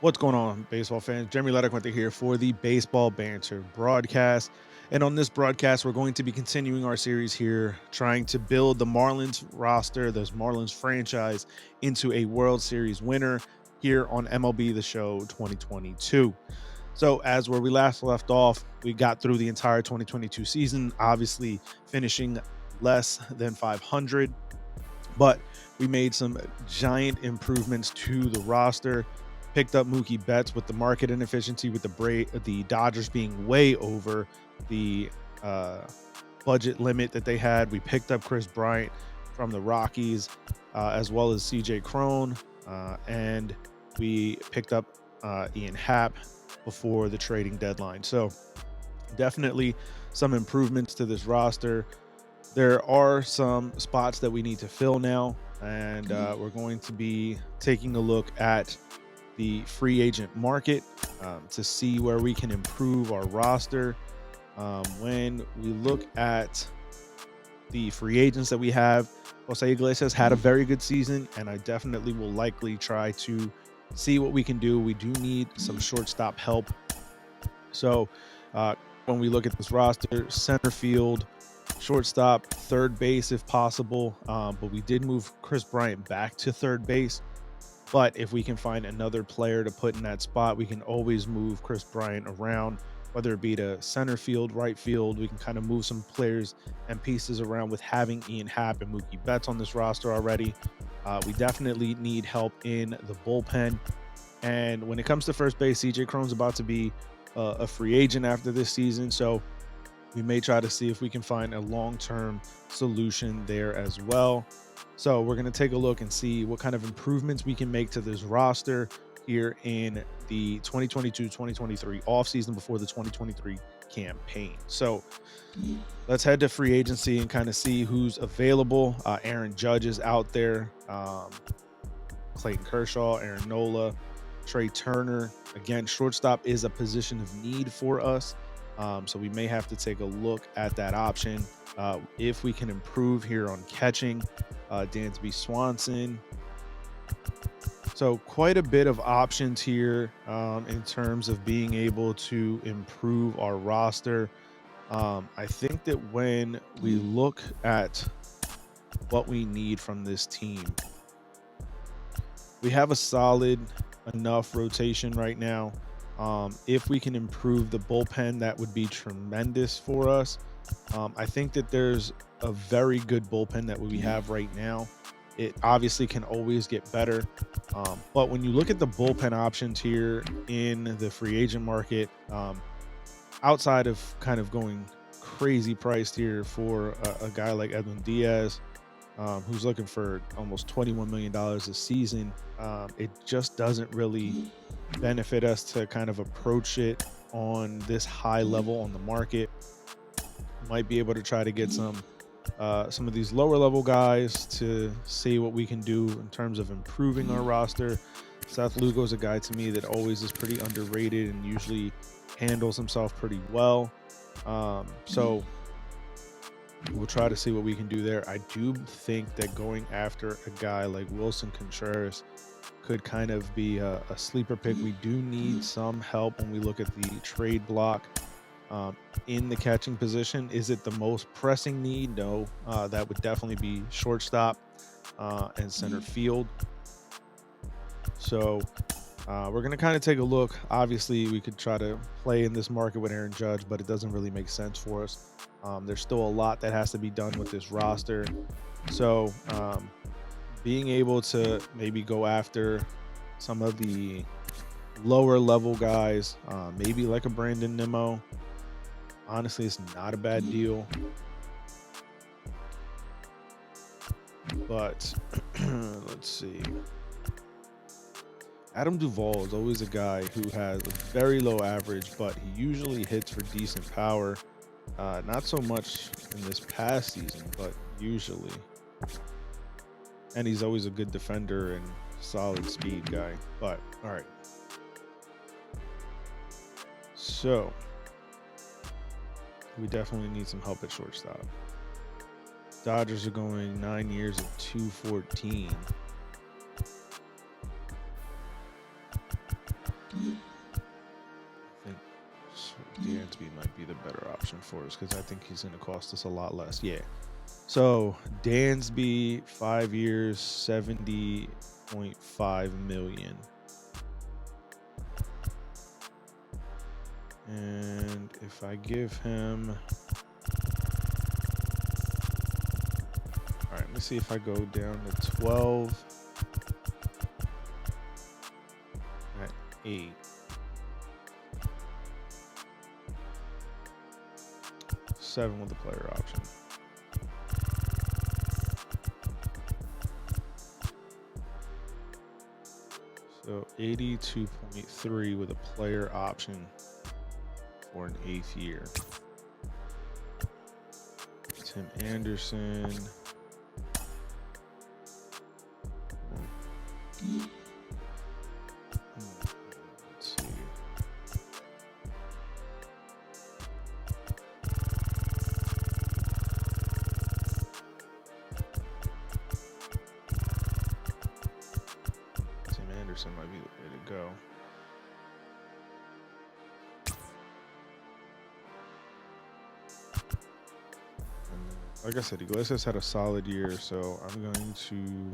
What's going on, baseball fans? Jeremy Laracuente here for the Baseball Banter Broadcast. And on this broadcast, we're going to be continuing our series here, trying to build the Marlins roster, this Marlins franchise, into a World Series winner here on MLB The Show 2022. So, as where we last left off, we got through the entire 2022 season, obviously finishing less than 500, but we made some giant improvements to the roster. Picked up Mookie Betts with the market inefficiency, with the Dodgers being way over the uh, budget limit that they had. We picked up Chris Bryant from the Rockies, as well as CJ Crone, and we picked up Ian Happ before the trading deadline. So definitely some improvements to this roster. There are some spots that we need to fill now, and we're going to be taking a look at the free agent market to see where we can improve our roster. When we look at the free agents that we have, Jose Iglesias had a very good season, and I definitely will likely try to see what we can do. We do need some shortstop help. So when we look at this roster, center field, shortstop, third base if possible. But we did move Chris Bryant back to third base. But if we can find another player to put in that spot, we can always move Chris Bryant around, whether it be to center field, right field. We can kind of move some players and pieces around with having Ian Happ and Mookie Betts on this roster already. We definitely need help in the bullpen. And when it comes to first base, CJ Cron's about to be a free agent after this season. So we may try to see if we can find a long-term solution there as well. So we're going to take a look and see what kind of improvements we can make to this roster here in the 2022-2023 offseason before the 2023 campaign. So let's head to free agency and kind of see who's available. Aaron Judge is out there. Clayton Kershaw, Aaron Nola, Trey Turner. Again, shortstop is a position of need for us. So we may have to take a look at that option. If we can improve here on catching, Dansby Swanson. So quite a bit of options here in terms of being able to improve our roster. I think that when we look at what we need from this team, we have a solid enough rotation right now. If we can improve the bullpen, that would be tremendous for us. I think that there's a very good bullpen that we have right now. It obviously can always get better. But when you look at the bullpen options here in the free agent market, outside of kind of going crazy priced here for a guy like Edwin Diaz, who's looking for almost $21 million a season, it just doesn't really benefit us to kind of approach it on this high level on the market. Might be able to try to get some of these lower level guys to see what we can do in terms of improving our roster. Seth Lugo is a guy to me that always is pretty underrated and usually handles himself pretty well. So we'll try to see what we can do there. I do think that going after a guy like Wilson Contreras could kind of be a sleeper pick. We do need some help when we look at the trade block in the catching position. Is it the most pressing need? No, that would definitely be shortstop and center field. So we're going to kind of take a look. Obviously, we could try to play in this market with Aaron Judge, but it doesn't really make sense for us. There's still a lot that has to be done with this roster. So being able to maybe go after some of the lower level guys, maybe like a Brandon Nimmo, honestly, it's not a bad deal. But let's see. Adam Duvall is always a guy who has a very low average, but he usually hits for decent power. Not so much in this past season, but usually. And he's always a good defender and solid speed guy. But all right. So we definitely need some help at shortstop. Dodgers are going 9 years at 214. I think Dansby might be the better option for us because I think he's going to cost us a lot less. Yeah. So Dansby, 5 years, 70.5 million. And if I give him, all right, let me see if I go down to 12 at 8. Seven with the player option. So 82.3 with a player option for an 8th year. Tim Anderson. Let's see. Tim Anderson might be the way to go. Like I said, Iglesias had a solid year, so I'm going to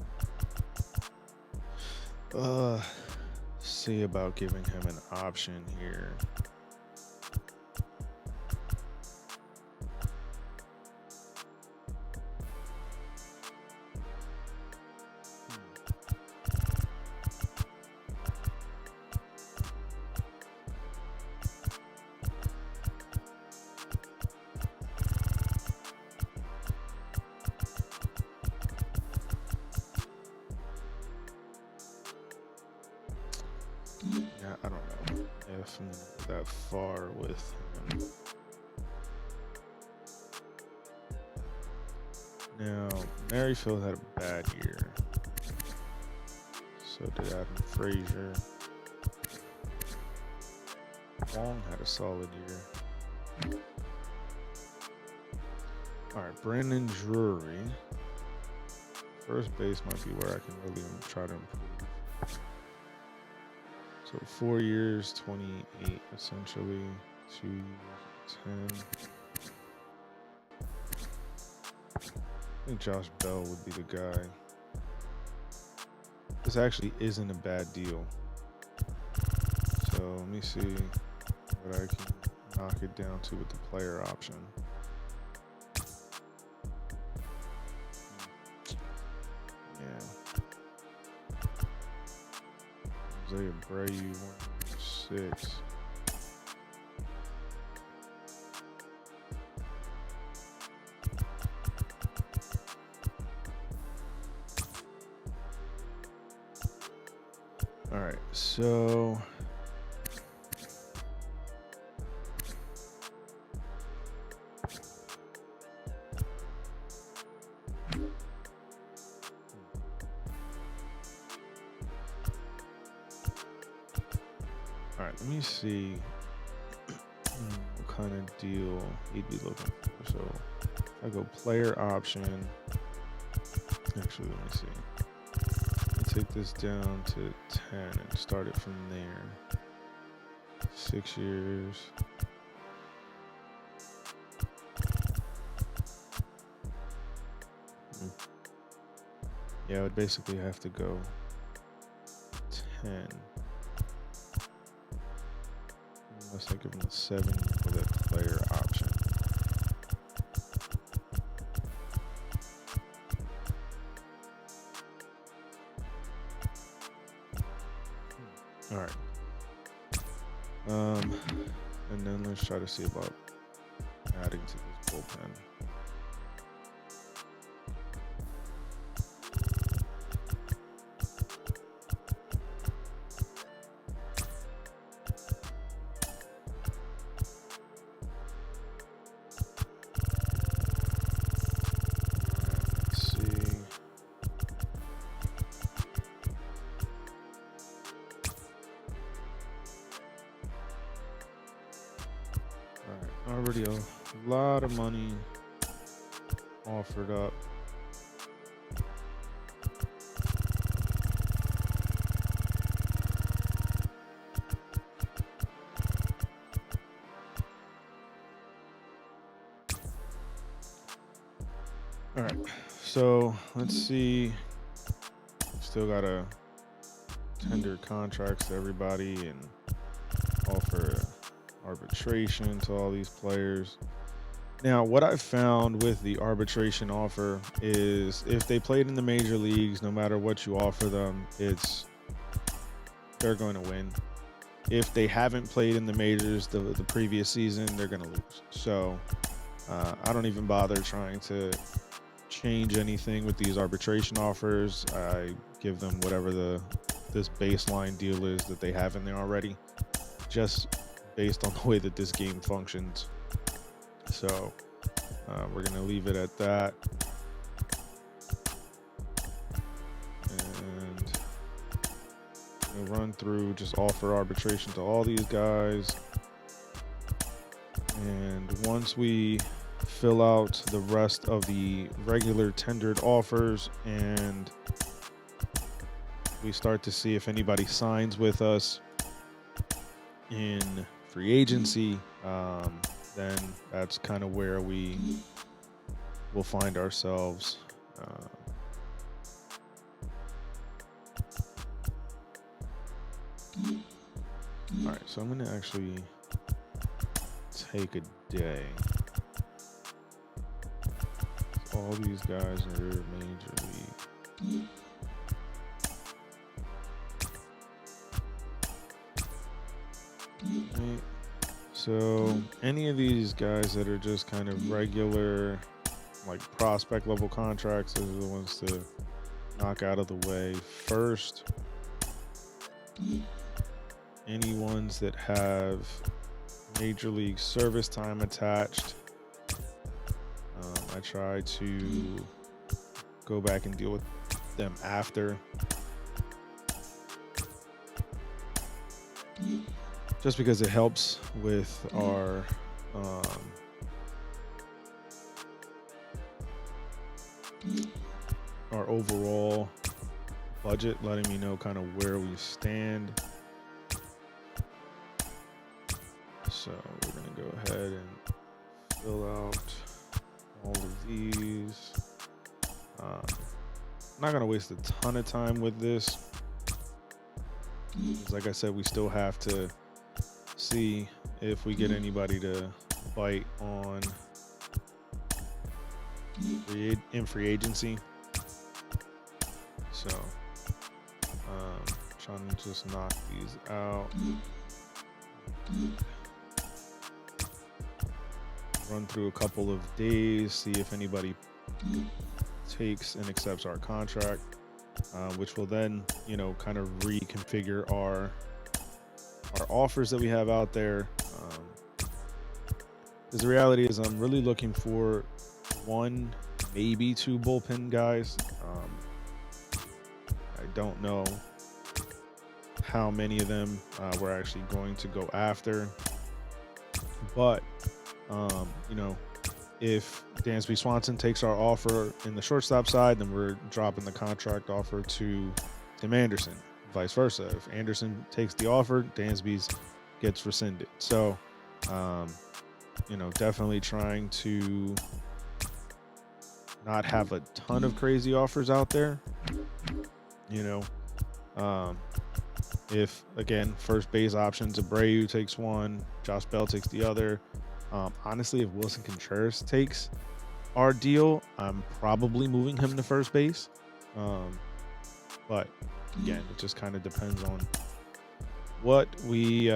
see about giving him an option here. Yeah, I don't know if I'm that far with him. Now, Merrifield had a bad year. So did Adam Frazier. Wong had a solid year. All right, Brandon Drury. First base might be where I can really try to improve. So 4 years, 28 essentially, 2 years, 10. I think Josh Bell would be the guy. This actually isn't a bad deal. So let me see what I can knock it down to with the player option. Yeah. Isaiah Bray, 106. All right, so let me see what kind of deal he'd be looking for. So I go player option. Actually, let me see. Let me take this down to 10 and start it from there. 6 years. Yeah, I would basically have to go 10. Unless I give him a 7 with a player option. All right. And then let's try to see about adding to this bullpen. Already a lot of money offered up. All right. So let's see. Still got to tender contracts to everybody and offer arbitration to all these players. Now, what I've found with the arbitration offer is if they played in the major leagues, no matter what you offer them, they're going to win. If they haven't played in the majors the previous season, they're going to lose. So I don't even bother trying to change anything with these arbitration offers. I give them whatever this baseline deal is that they have in there already, just based on the way that this game functions. So we're going to leave it at that. And we'll run through, just offer arbitration to all these guys. And once we fill out the rest of the regular tendered offers and we start to see if anybody signs with us in free agency, then that's kind of where we will find ourselves. All right, so I'm going to actually take a day. All these guys are major league. Right. So any of these guys that are just kind of regular, like prospect level contracts, those are the ones to knock out of the way first. Any ones that have major league service time attached, I try to go back and deal with them after, just because it helps with our overall budget, letting me know kind of where we stand. So we're going to go ahead and fill out all of these. I'm not going to waste a ton of time with this, because like I said, we still have to see if we get anybody to bite on in free agency. So trying to just knock these out. Run through a couple of days, see if anybody takes and accepts our contract, which will then, kind of reconfigure our offers that we have out there. Because the reality is, I'm really looking for one, maybe two bullpen guys. I don't know how many of them we're actually going to go after, but if Dansby Swanson takes our offer in the shortstop side, then we're dropping the contract offer to Tim Anderson. Vice versa. If Anderson takes the offer, Dansby's gets rescinded. So, definitely trying to not have a ton of crazy offers out there. If, again, first base options, Abreu takes one, Josh Bell takes the other. Honestly, if Wilson Contreras takes our deal, I'm probably moving him to first base. But again, it just kind of depends on what we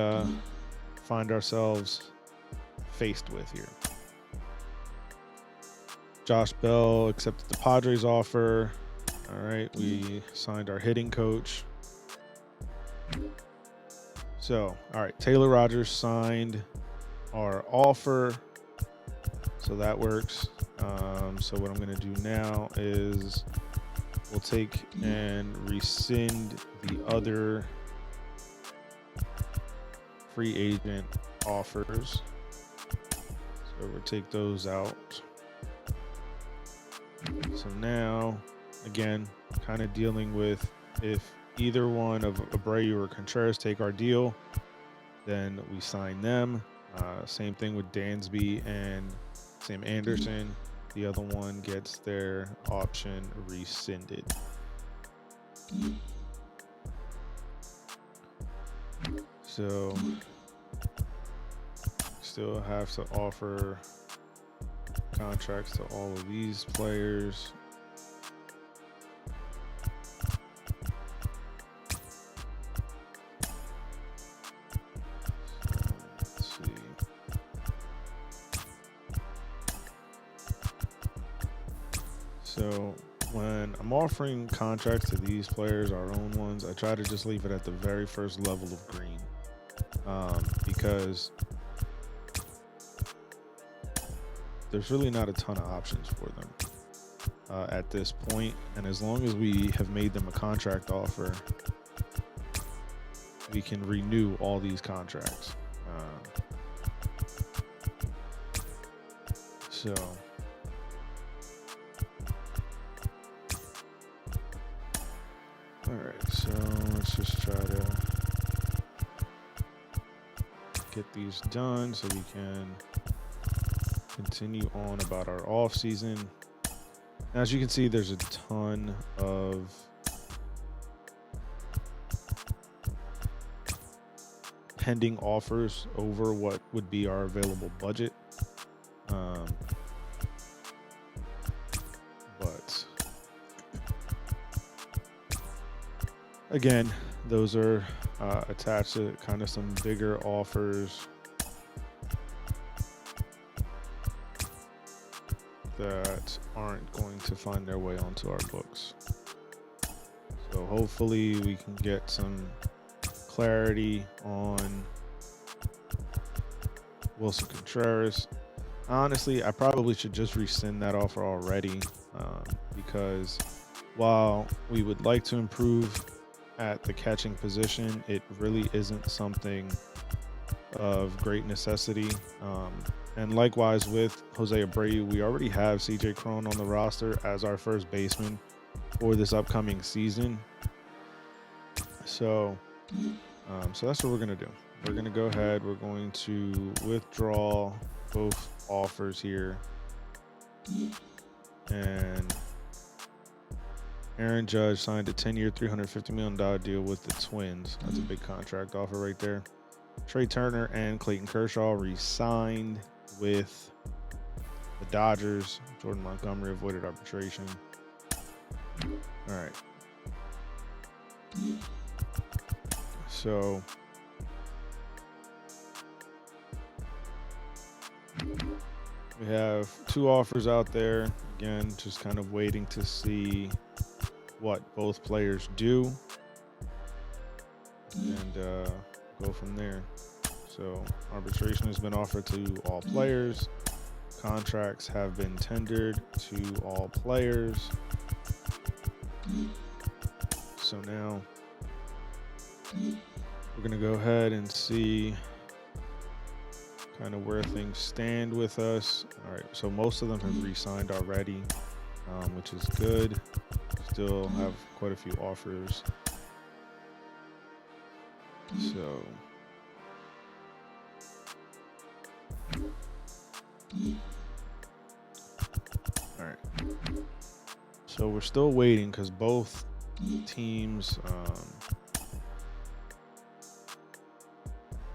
find ourselves faced with here. Josh Bell accepted the Padres offer. All right, we signed our hitting coach. So, all right, Taylor Rogers signed our offer, so that works. So what I'm going to do now is we'll take and rescind the other free agent offers. So we'll take those out. So now, again, kind of dealing with if either one of Abreu or Contreras take our deal, then we sign them. Same thing with Dansby and Sam Anderson. the other one gets their option rescinded. So still have to offer contracts to all of these players. So, let's see. So when I'm offering contracts to these players, our own ones, I try to just leave it at the very first level of green, because there's really not a ton of options for them at this point. And as long as we have made them a contract offer, we can renew all these contracts. So all right, so let's just try to get these done so we can continue on about our off season. Now, as you can see, there's a ton of pending offers over what would be our available budget. But again, those are attached to kind of some bigger offers that aren't going to find their way onto our books. So hopefully we can get some clarity on Wilson Contreras. Honestly, I probably should just rescind that offer already, because while we would like to improve at the catching position, it really isn't something of great necessity. And likewise with Jose Abreu, we already have CJ Cron on the roster as our first baseman for this upcoming season. So that's what we're going to do. We're going to go ahead. We're going to withdraw both offers here. And Aaron Judge signed a 10-year, $350 million deal with the Twins. That's a big contract offer right there. Trey Turner and Clayton Kershaw re-signed with the Dodgers. Jordan Montgomery avoided arbitration. All right. So we have two offers out there. Again, just kind of waiting to see what both players do and go from there. So arbitration has been offered to all players. Contracts have been tendered to all players. So now we're going to go ahead and see kind of where things stand with us. All right, so most of them have re-signed already, which is good. Still have quite a few offers. So all right, so we're still waiting because both teams,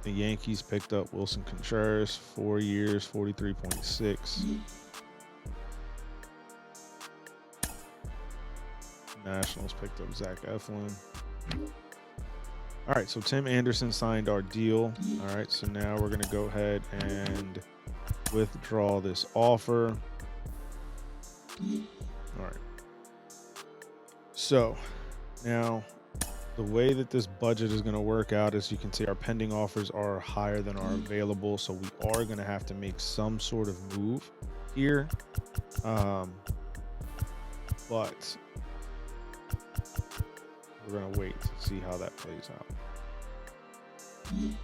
the Yankees picked up Wilson Contreras, 4 years, 43.6. Nationals picked up Zach Eflin. All right, so Tim Anderson signed our deal. All right, so now we're going to go ahead and withdraw this offer. All right. So now the way that this budget is going to work out, as you can see, our pending offers are higher than our available. So we are going to have to make some sort of move here. But we're going to wait to see how that plays out. And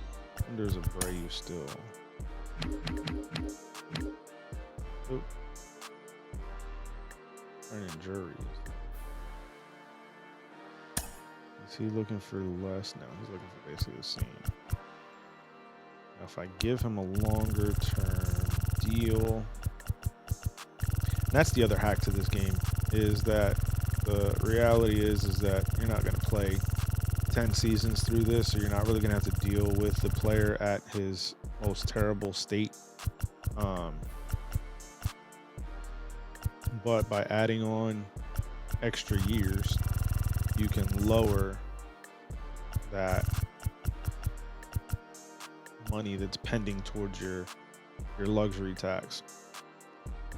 there's Abreu still. Oop. Earning juries. Is he looking for less? No, he's looking for basically the same. Now, if I give him a longer term deal, that's the other hack to this game, is that the reality is that you're not going to play 10 seasons through this, so you're not really going to have to deal with the player at his most terrible state. But by adding on extra years, you can lower that money that's pending towards your luxury tax.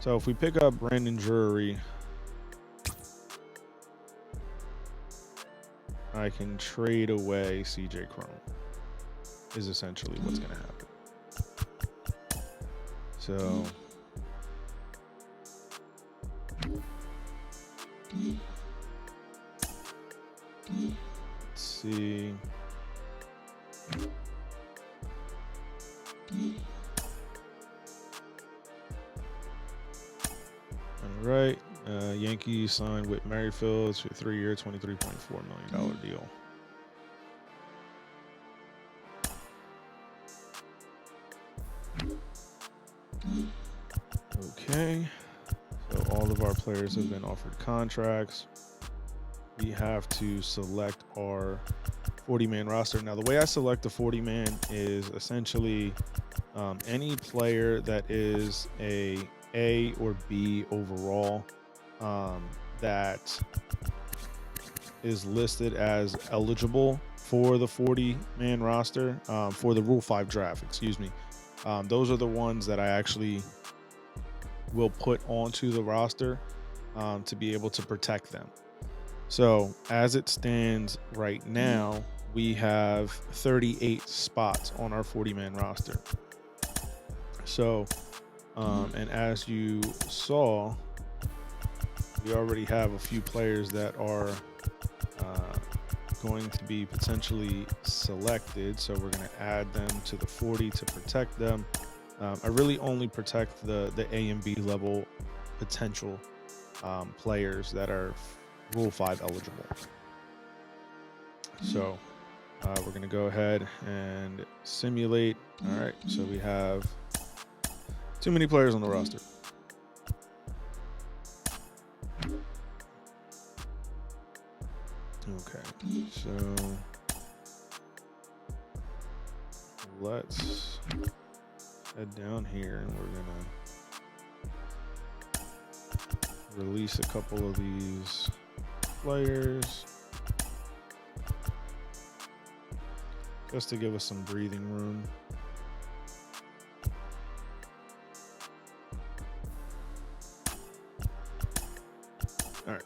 So if we pick up Brandon Drury, I can trade away CJ Cron, is essentially what's going to happen. So let's see. All right. Yankees signed with Merrifield for a 3-year, $23.4 million deal. Okay. So all of our players have been offered contracts. We have to select our 40-man roster. Now, the way I select the 40-man is essentially any player that is a or B overall that is listed as eligible for the 40-man roster, for the Rule 5 draft, excuse me. Those are the ones that I actually will put onto the roster to be able to protect them. So as it stands right now, we have 38 spots on our 40-man roster. So, and as you saw, we already have a few players that are going to be potentially selected. So we're going to add them to the 40 to protect them. I really only protect the A and B level potential players that are Rule 5 eligible. So we're going to go ahead and simulate. All right, so we have too many players on the roster. Okay, so let's head down here and we're gonna release a couple of these players just to give us some breathing room. All right.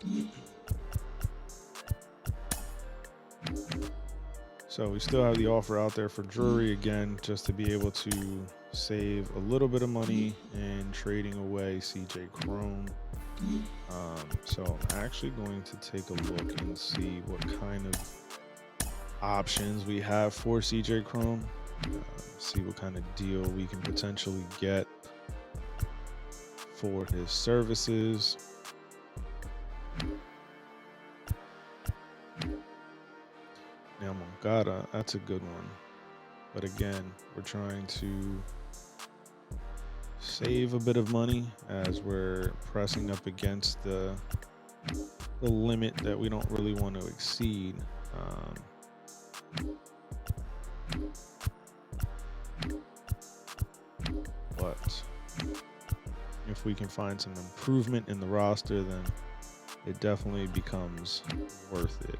So we still have the offer out there for Drury again, just to be able to save a little bit of money and trading away CJ Cron. So I'm actually going to take a look and see what kind of options we have for CJ Cron. See what kind of deal we can potentially get for his services. Now Moncada, that's a good one. But again, we're trying to save a bit of money as we're pressing up against the limit that we don't really want to exceed. But if we can find some improvement in the roster, then it definitely becomes worth it.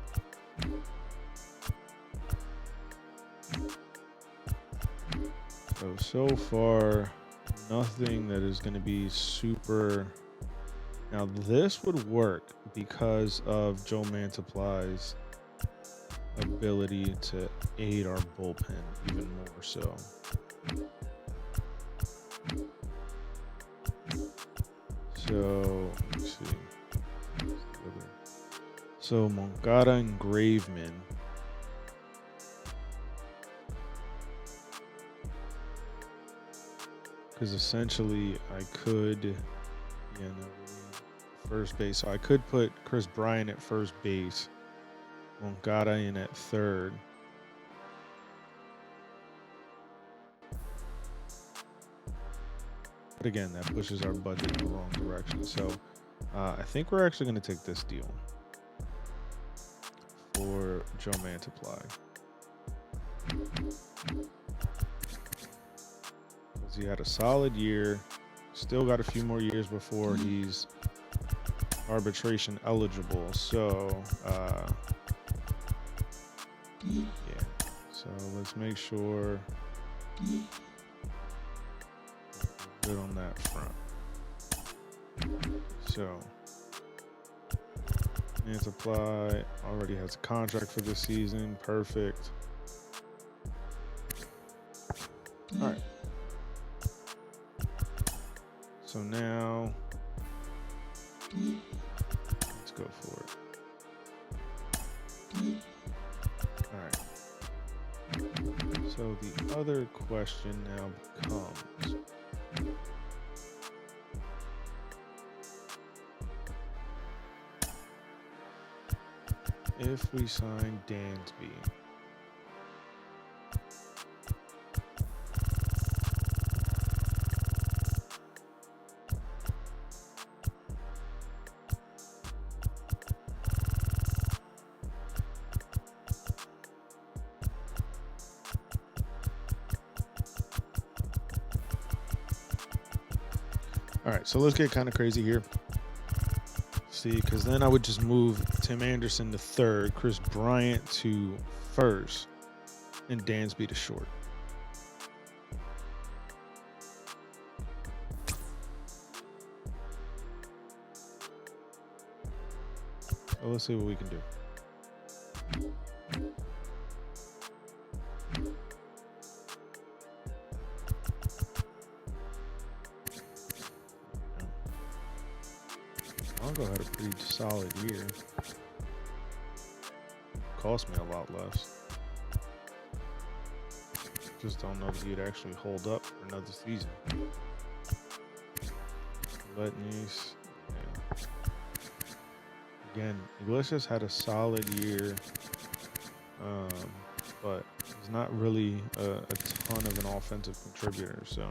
So far, nothing that is going to be super. Now, this would work because of Joe Mantiply's ability to aid our bullpen even more so. So, let's see. So, Moncada and Graveman. Because essentially I could, first base. So I could put Chris Bryant at first base, Moncada in at third. But again, that pushes our budget in the wrong direction. So I think we're actually going to take this deal for Joe Mantiply. Because he had a solid year. Still got a few more years before he's arbitration eligible. So, yeah. So let's make sure we're good on that front. So, Mantiply already has a contract for this season. Perfect. All right. So now, let's go for it. All right. So the other question now becomes, if we sign Dansby, all right, so let's get kind of crazy here. See, because then I would just move Tim Anderson to third, Chris Bryant to first, and Dansby to short. So let's see what we can do. Mongo had a pretty solid year. Cost me a lot less. Just don't know if he'd actually hold up for another season. Letnese, yeah. Again, Iglesias had a solid year, but he's not really a ton of an offensive contributor, so.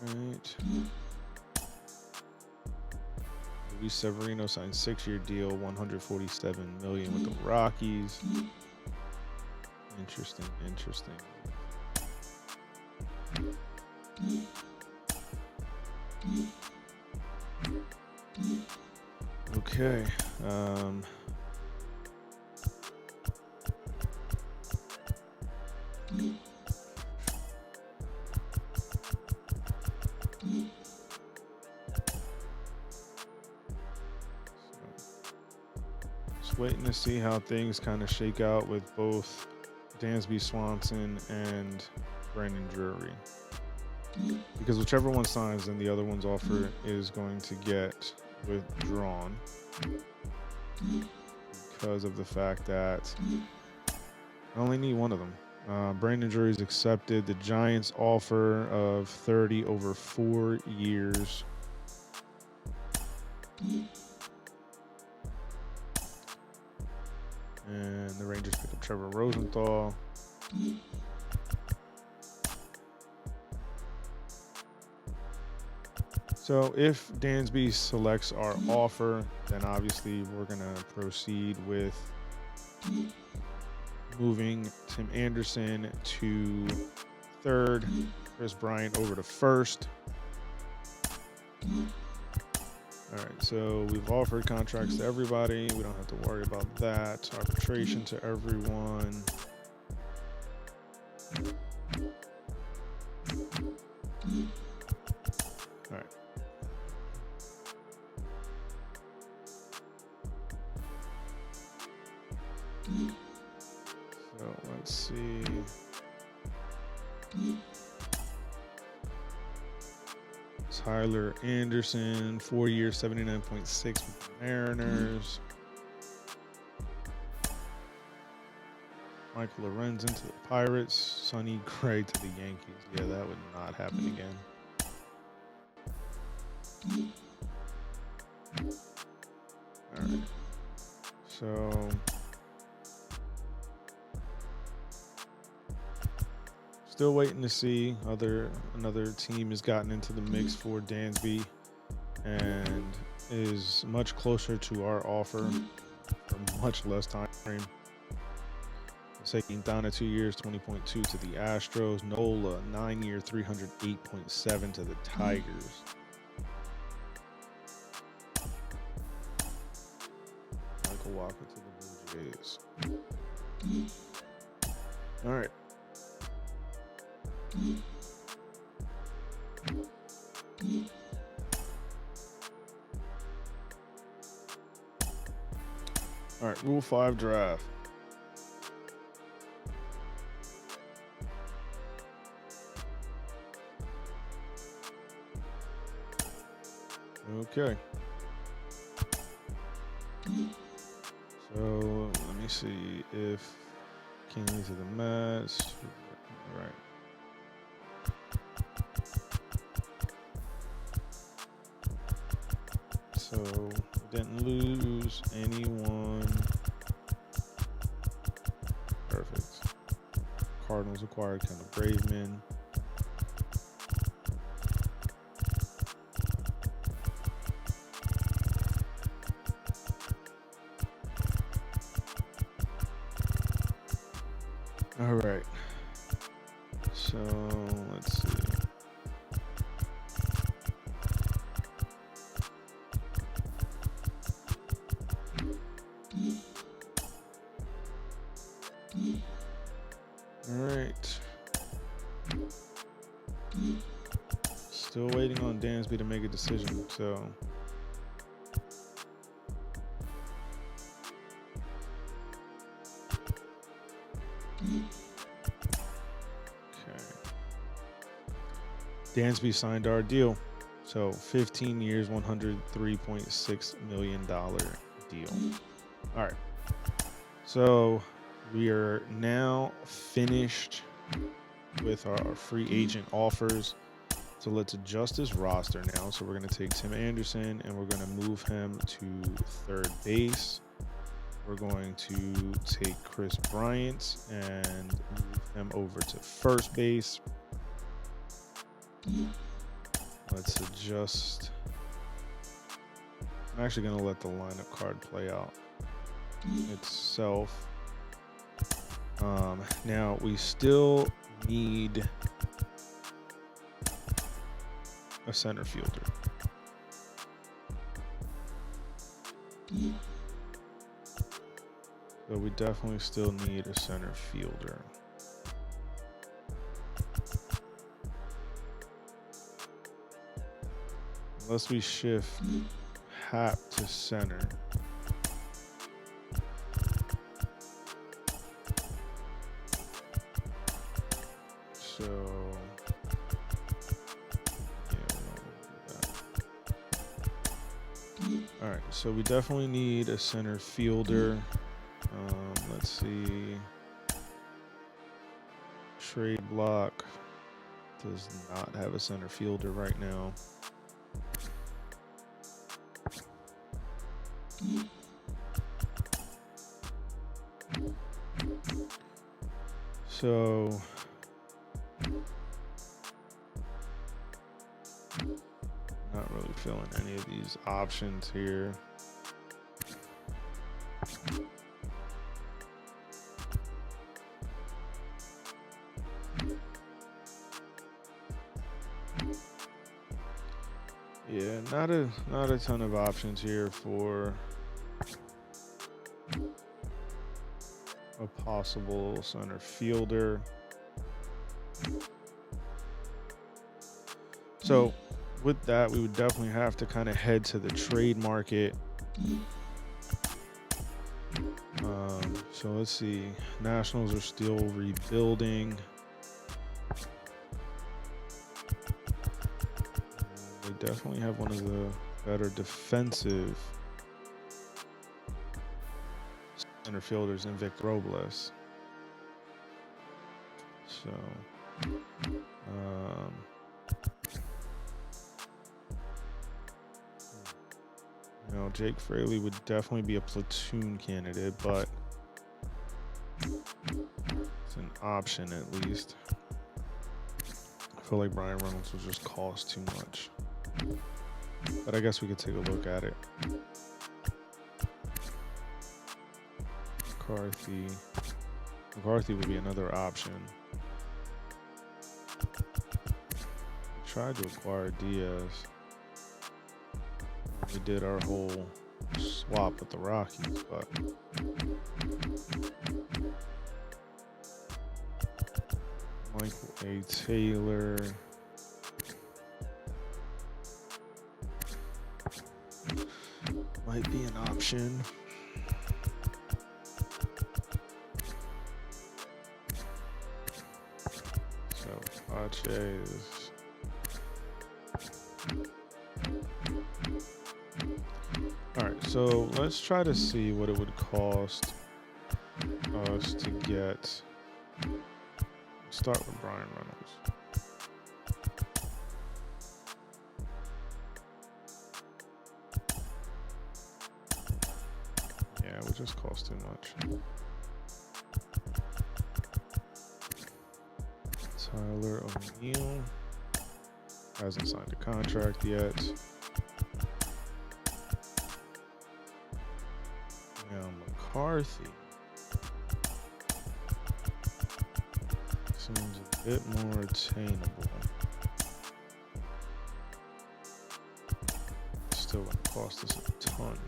Right. Luis Severino signed 6-year deal, $147 million with the Rockies. Interesting. Okay. Just waiting to see how things kind of shake out with both Dansby Swanson and Brandon Drury. Because whichever one signs, then the other one's offer is going to get withdrawn. Because of the fact that I only need one of them. Brandon Drury's accepted the Giants' offer of 30 over 4 years. And the Rangers pick up Trevor Rosenthal. So if Dansby selects our offer, then obviously we're going to proceed with moving Tim Anderson to third, Chris Bryant over to first. All right, so we've offered contracts to everybody. We don't have to worry about that. Arbitration to everyone. All right. So let's see. Tyler Anderson, 4 years, 79.6 with the Mariners. Michael Lorenzen to the Pirates. Sonny Gray to the Yankees. Yeah, that would not happen again. All So still waiting to see another team has gotten into the mix for Dansby and is much closer to our offer for much less time frame. Quintana 2 years, 20.2 to the Astros. Nola 9-year, 308.7 to the Tigers. Michael Walker to the Blue Jays. All right. All right, Rule 5 draft. Okay. So let me see if Kinley to the Mets. All right. So didn't lose anyone. Perfect. Cardinals acquired Kendall Graveman. All right. So let's see. All right. Still waiting on Dansby to make a decision. So. Dansby signed our deal. So 15 years, $103.6 million deal. All right. So we are now finished with our free agent offers. So let's adjust this roster now. So we're going to take Tim Anderson and we're going to move him to third base. We're going to take Chris Bryant and move him over to first base. Let's adjust. I'm actually going to let the lineup card play out itself. Now we still need a center fielder. So we definitely still need a center fielder. Unless we shift Hap to center. So, yeah, we don't want to do that. All right, so we definitely need a center fielder. Let's see. Trade block does not have a center fielder right now. So not really feeling any of these options here. Yeah, not a ton of options here for a possible center fielder. So with that, we would definitely have to kind of head to the trade market. So let's see. Nationals are still rebuilding. They definitely have one of the better defensive center fielders in Vic Robles. So, Jake Fraley would definitely be a platoon candidate, but it's an option at least. I feel like Brian Reynolds would just cost too much. But I guess we could take a look at it. McCarthy would be another option. We tried to acquire Diaz. We did our whole swap with the Rockies, but Michael A. Taylor. Might be an option. So Pache is all right. So let's try to see what it would cost us to get. Start with Brian Reynolds. Yeah, it would just cost too much. Tyler O'Neill hasn't signed a contract yet. Now McCarthy seems a bit more attainable. Still going to cost us a ton.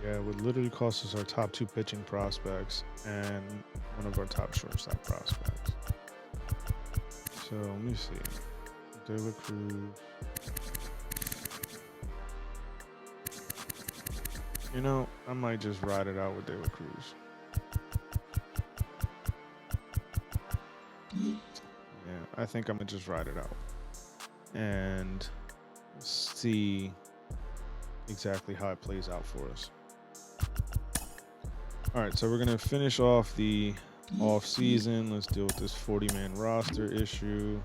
Yeah, it would literally cost us our top 2 pitching prospects and one of our top shortstop prospects. So let me see. De La Cruz. I might just ride it out with De La Cruz. Yeah, I think I'm going to just ride it out and see exactly how it plays out for us. All right, so we're going to finish off the off-season. Let's deal with this 40-man roster issue.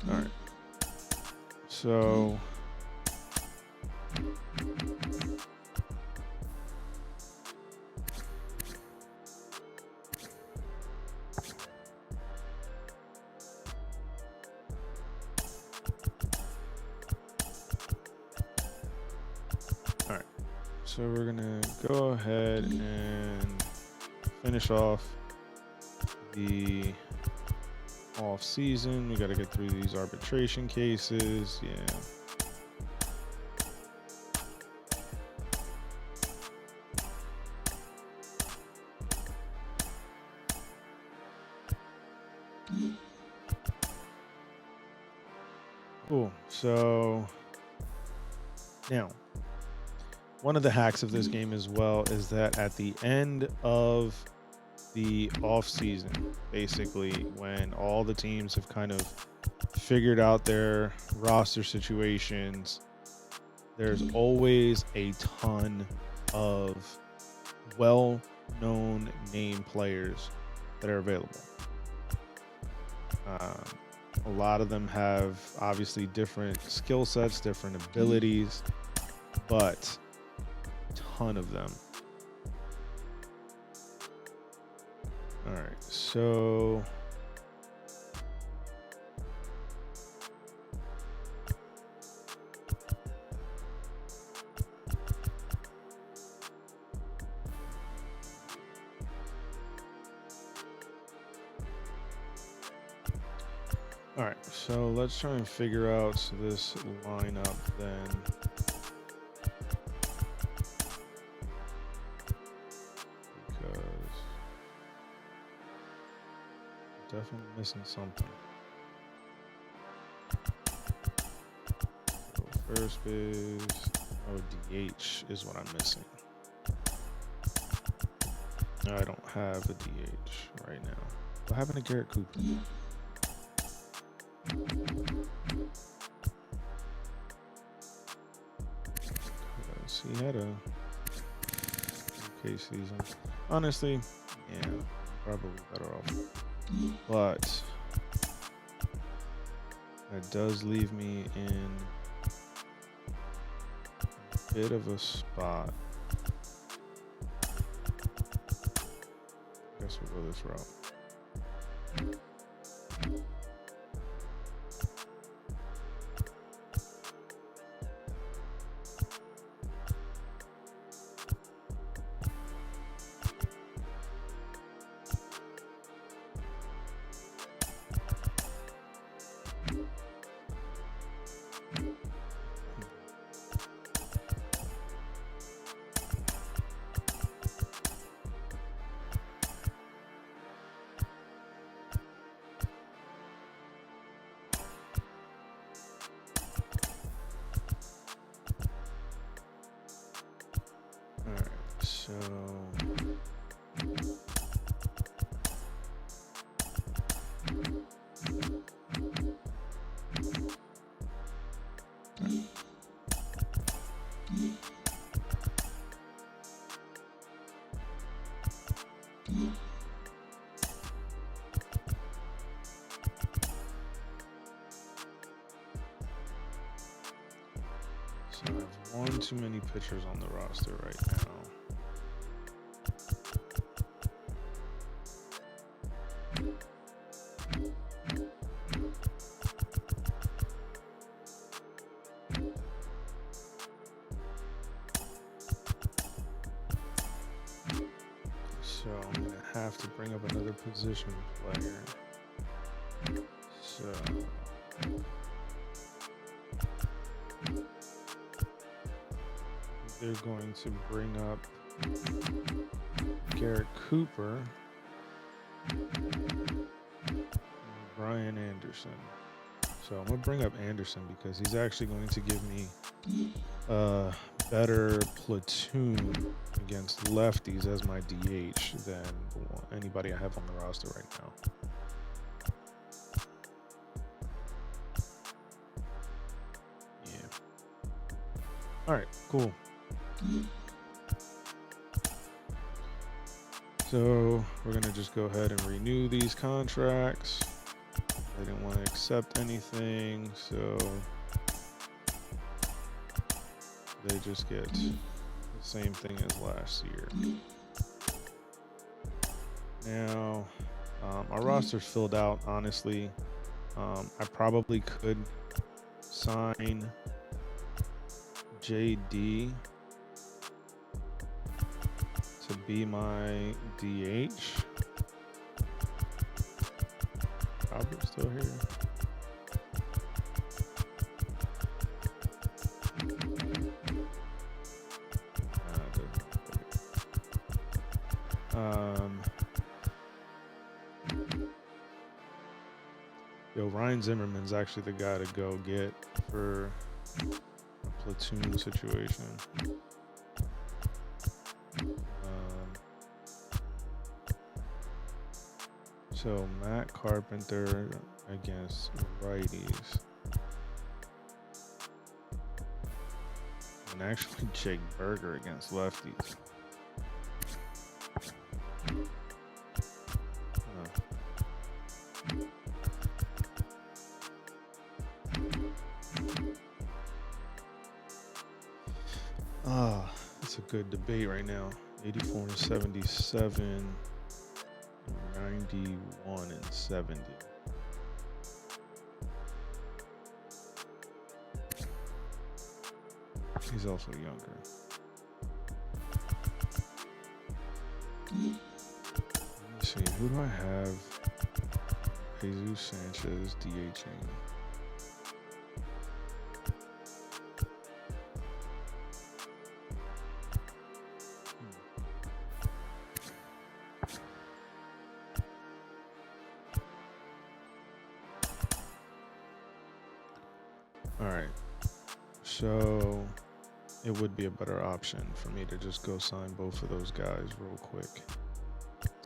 All right. So So we're gonna go ahead and finish off the off season. We got to get through these arbitration cases. Yeah. Cool. So now, one of the hacks of this game as well is that at the end of the off season, basically when all the teams have kind of figured out their roster situations, there's always a ton of well-known name players that are available. A lot of them have obviously different skill sets, different abilities, but ton of them. All right, so let's try and figure out this lineup then. Definitely missing something. First base. Oh, DH is what I'm missing. I don't have a DH right now. What happened to Garrett Cooper? He had a okay season. Honestly, yeah, probably better off. But that does leave me in a bit of a spot. I guess we'll go this route. So I have one too many pitchers on the roster right now. So I'm going to have to bring up another position player. So they're going to bring up Garrett Cooper and Brian Anderson. So I'm going to bring up Anderson because he's actually going to give me a better platoon against lefties as my DH than anybody I have on the roster right now. Yeah. All right, cool. So we're going to just go ahead and renew these contracts. They didn't want to accept anything, so they just get the same thing as last year. Now, our roster's filled out, honestly. I probably could sign JD to be my DH. Robert's still here. Ryan Zimmerman's actually the guy to go get for a platoon situation. So Matt Carpenter against righties. And actually Jake Berger against lefties. That's a good debate right now. 84 and 77, 91 and 70. He's also younger. Let me see, who do I have? Jesus Sanchez DHing. All right, so it would be a better option for me to just go sign both of those guys real quick.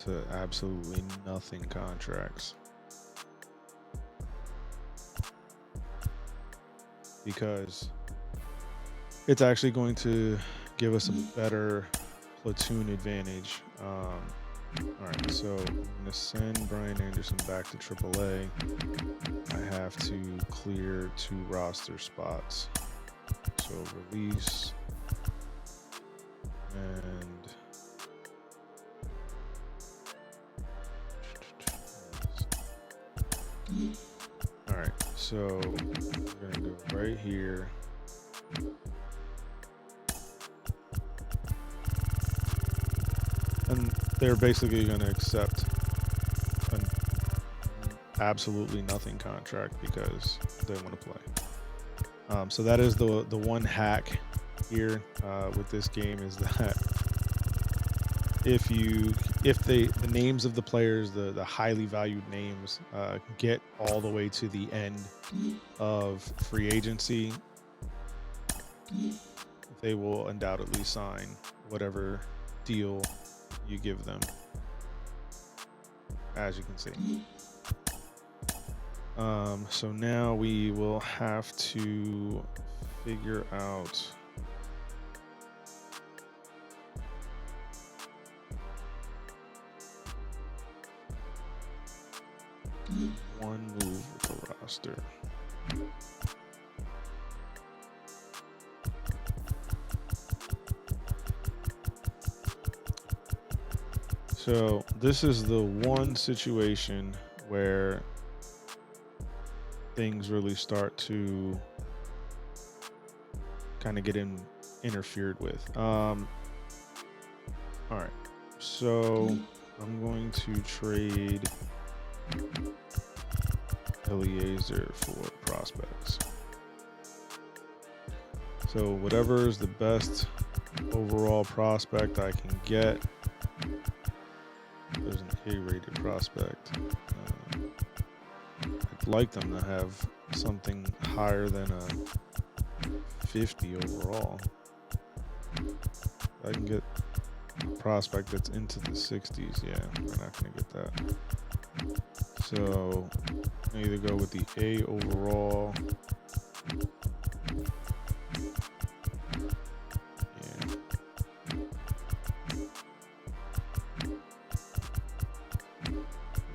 to absolutely nothing contracts, because it's actually going to give us a better platoon advantage. All right, so I'm going to send Brian Anderson back to AAA. I have to clear 2 roster spots. So release and all right, so we're gonna go right here. And they're basically going to accept an absolutely nothing contract because they want to play. So that is the one hack here with this game, is that if the names of the players, the highly valued names, get all the way to the end of free agency, they will undoubtedly sign whatever deal you give them, as you can see. So now we will have to figure out one move with the roster. So this is the one situation where things really start to kind of get interfered with. All right, so I'm going to trade Eliezer for prospects. So whatever is the best overall prospect I can get. There's an A-rated prospect. I'd like them to have something higher than a 50 overall. If I can get a prospect that's into the 60s, yeah, we're not going to get that. So I either go with the A overall.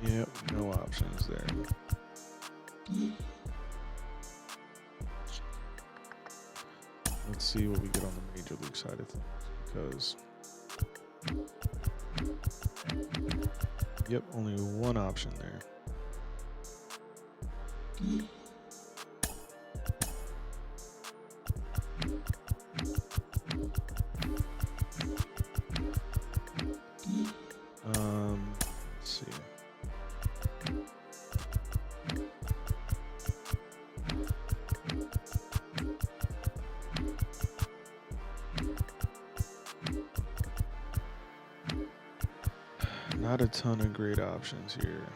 Yep, no options there. Let's see what we get on the major league side of things, because yep, only one option there. Let's see. Not a ton of great options here.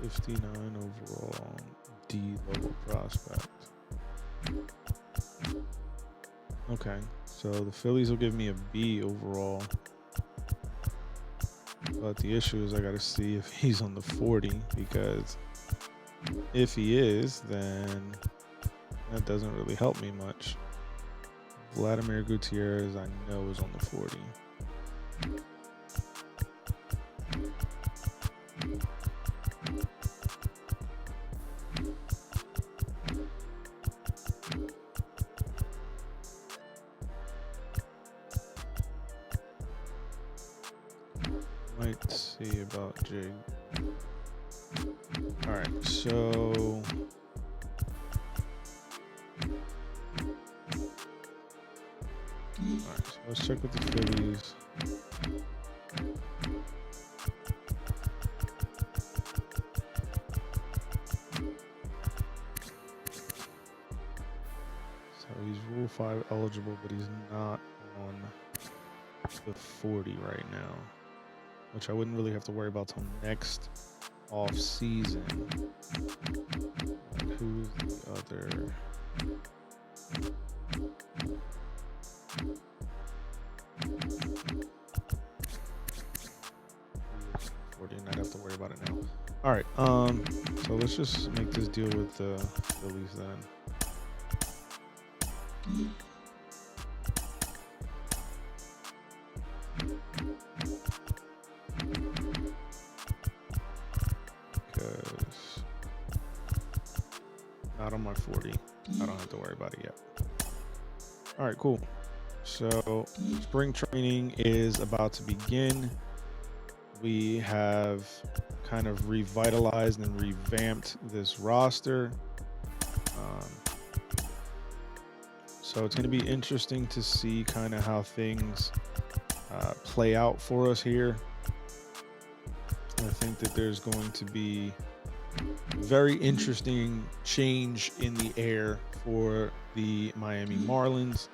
$59 overall, D level prospect. Okay, so the Phillies will give me a B overall, but the issue is I got to see if he's on the 40, because if he is, then that doesn't really help me much. Vladimir Gutierrez, I know, is on the 40. Might see about Jig. All right, so let's check with the Phillies. So he's Rule 5 eligible, but he's not on the 40 right now, which I wouldn't really have to worry about till next off season. And who's the other? All right. So let's just make this deal with the Phillies then. Because not on my 40. I don't have to worry about it yet. All right, cool. So spring training is about to begin. We have kind of revitalized and revamped this roster. So it's going to be interesting to see kind of how things play out for us here. I think that there's going to be very interesting change in the air for the Miami Marlins.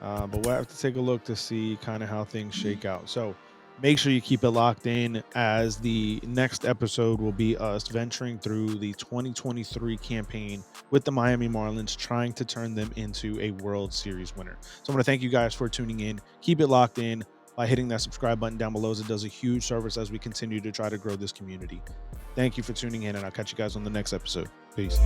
But we'll have to take a look to see kind of how things shake out. So make sure you keep it locked in, as the next episode will be us venturing through the 2023 campaign with the Miami Marlins, trying to turn them into a World Series winner. So I want to thank you guys for tuning in. Keep it locked in by hitting that subscribe button down below, as it does a huge service as we continue to try to grow this community. Thank you for tuning in, and I'll catch you guys on the next episode. Peace.